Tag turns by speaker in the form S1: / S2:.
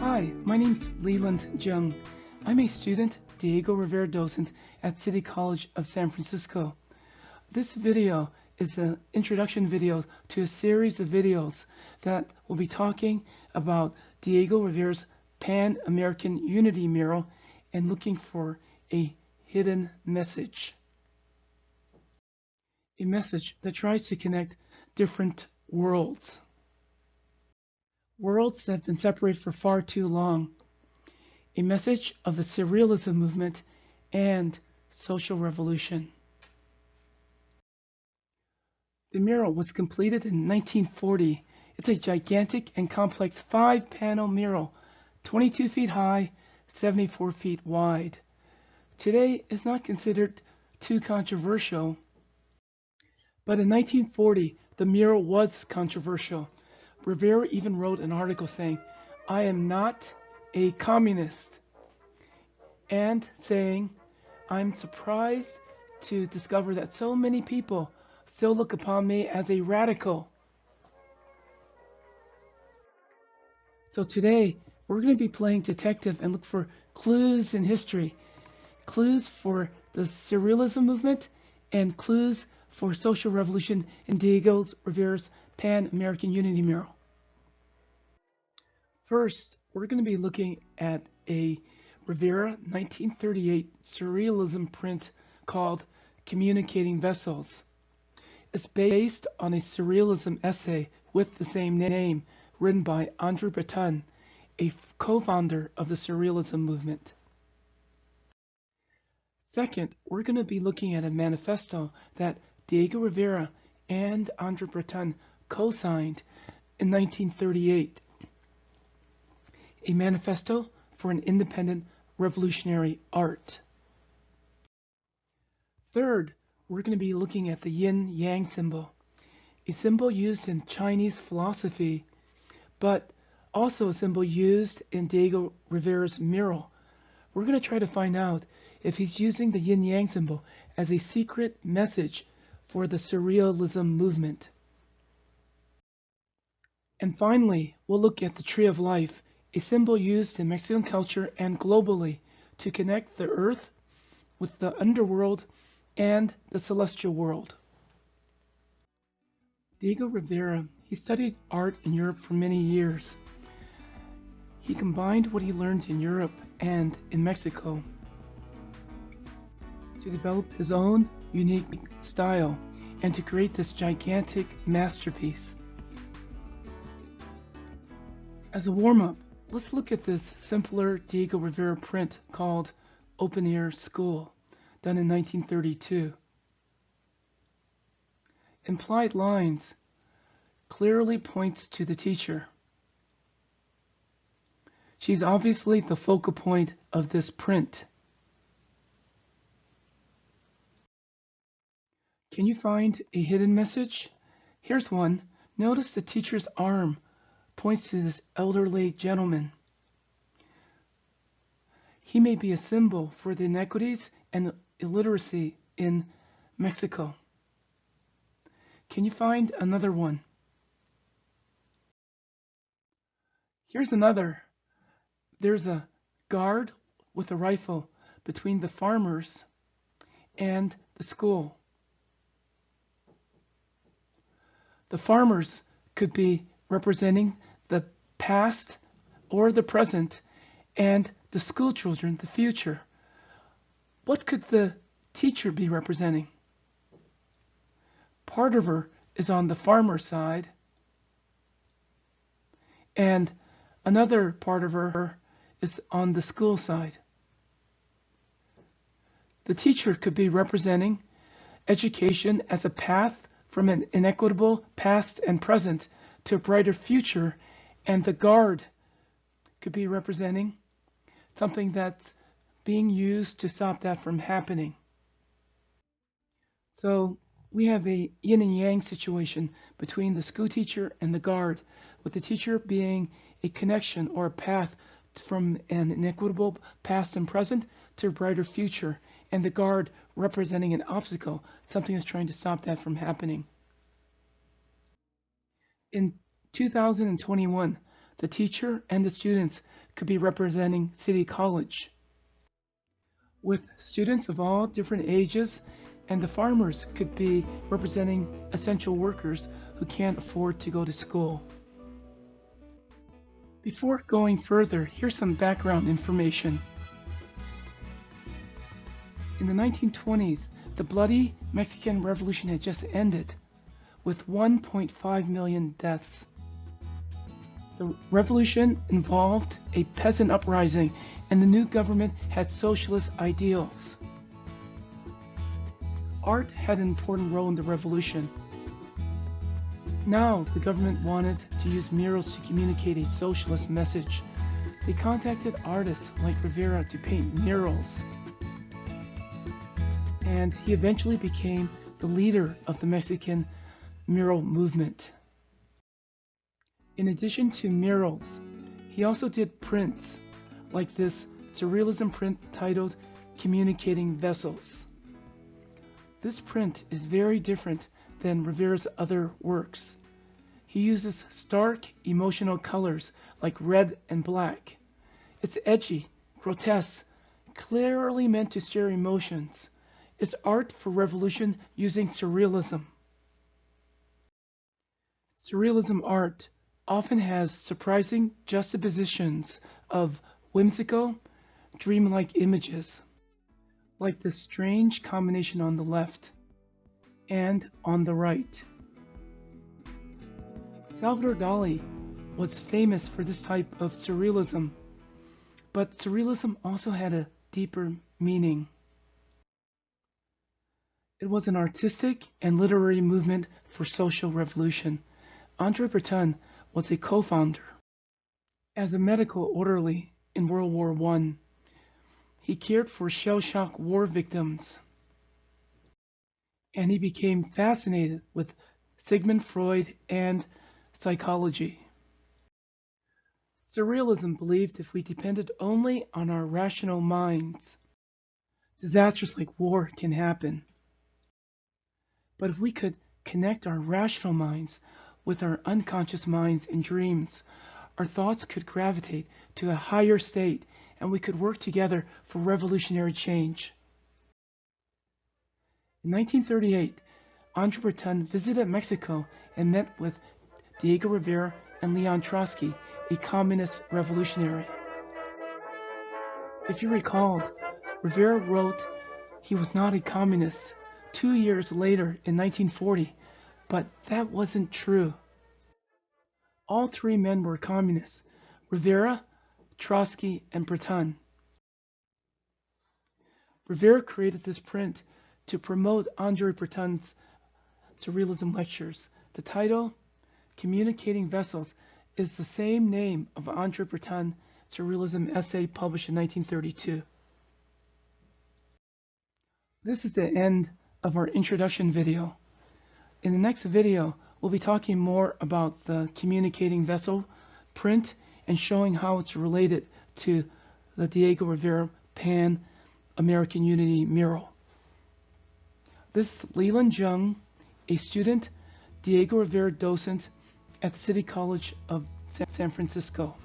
S1: Hi, my name's Leland Jung. I'm a student, Diego Rivera docent at City College of San Francisco. This video is an introduction video to a series of videos that will be talking about Diego Rivera's Pan-American Unity mural and looking for a hidden message. A message that tries to connect different worlds. Worlds that have been separated for far too long. A message of the Surrealism Movement and social revolution. The mural was completed in 1940. It's a gigantic and complex 5-panel mural, 22 feet high, 74 feet wide. Today it's not considered too controversial, but in 1940 the mural was controversial. Rivera even wrote an article saying, "I am not a communist," and saying, "I'm surprised to discover that so many people still look upon me as a radical." So today, we're going to be playing detective and look for clues in history, clues for the Surrealism Movement, and clues for social revolution in Diego Rivera's Pan-American Unity mural. First, we're going to be looking at a Rivera 1938 Surrealism print called Communicating Vessels. It's based on a Surrealism essay with the same name written by Andrew Breton, a co-founder of the Surrealism Movement. Second, we're going to be looking at a manifesto that Diego Rivera and Andrew Breton co-signed in 1938. A manifesto for an independent revolutionary art. Third, we're going to be looking at the yin-yang symbol, a symbol used in Chinese philosophy, but also a symbol used in Diego Rivera's mural. We're going to try to find out if he's using the yin-yang symbol as a secret message for the Surrealism Movement. And finally, we'll look at the Tree of Life, a symbol used in Mexican culture and globally to connect the earth with the underworld and the celestial world. Diego Rivera, he studied art in Europe for many years. He combined what he learned in Europe and in Mexico to develop his own unique style and to create this gigantic masterpiece. As a warm-up, let's look at this simpler Diego Rivera print called Open Air School, done in 1932. Implied lines clearly points to the teacher. She's obviously the focal point of this print. Can you find a hidden message? Here's one. Notice the teacher's arm points to this elderly gentleman. He may be a symbol for the inequities and illiteracy in Mexico. Can you find another one? Here's another. There's a guard with a rifle between the farmers and the school. The farmers could be representing the past or the present, and the school children, the future. What could the teacher be representing? Part of her is on the farmer side, and another part of her is on the school side. The teacher could be representing education as a path from an inequitable past and present to a brighter future, and the guard could be representing something that's being used to stop that from happening. So we have a yin and yang situation between the school teacher and the guard, with the teacher being a connection or a path from an inequitable past and present to a brighter future, and the guard representing an obstacle, something that's trying to stop that from happening. In 2021, the teacher and the students could be representing City College, with students of all different ages, and the farmers could be representing essential workers who can't afford to go to school. Before going further, here's some background information. In the 1920s, the bloody Mexican Revolution had just ended, with 1.5 million deaths. The revolution involved a peasant uprising, and the new government had socialist ideals. Art had an important role in the revolution. Now, the government wanted to use murals to communicate a socialist message. They contacted artists like Rivera to paint murals, and he eventually became the leader of the Mexican mural movement. In addition to murals, he also did prints, like this Surrealism print titled Communicating Vessels. This print is very different than Rivera's other works. He uses stark, emotional colors like red and black. It's edgy, grotesque, clearly meant to stir emotions. It's art for revolution using surrealism. Surrealism art often has surprising juxtapositions of whimsical, dreamlike images, like this strange combination on the left and on the right. Salvador Dali was famous for this type of surrealism, but surrealism also had a deeper meaning. It was an artistic and literary movement for social revolution. Andre Breton was a co-founder. As a medical orderly in World War I, he cared for shell-shock war victims, and he became fascinated with Sigmund Freud and psychology. Surrealism believed if we depended only on our rational minds, disasters like war can happen. But if we could connect our rational minds with our unconscious minds and dreams, our thoughts could gravitate to a higher state, and we could work together for revolutionary change. In 1938, Andre Breton visited Mexico and met with Diego Rivera and Leon Trotsky, a communist revolutionary. If you recalled, Rivera wrote he was not a communist 2 years later in 1940, but that wasn't true. All three men were communists: Rivera, Trotsky, and Breton. Rivera created this print to promote Andre Breton's Surrealism lectures. The title, Communicating Vessels, is the same name of Andre Breton's Surrealism essay published in 1932. This is the end of our introduction video. In the next video, we'll be talking more about the Communicating Vessel print and showing how it's related to the Diego Rivera Pan-American Unity mural. This is Leland Jung, a student, Diego Rivera docent at the City College of San Francisco.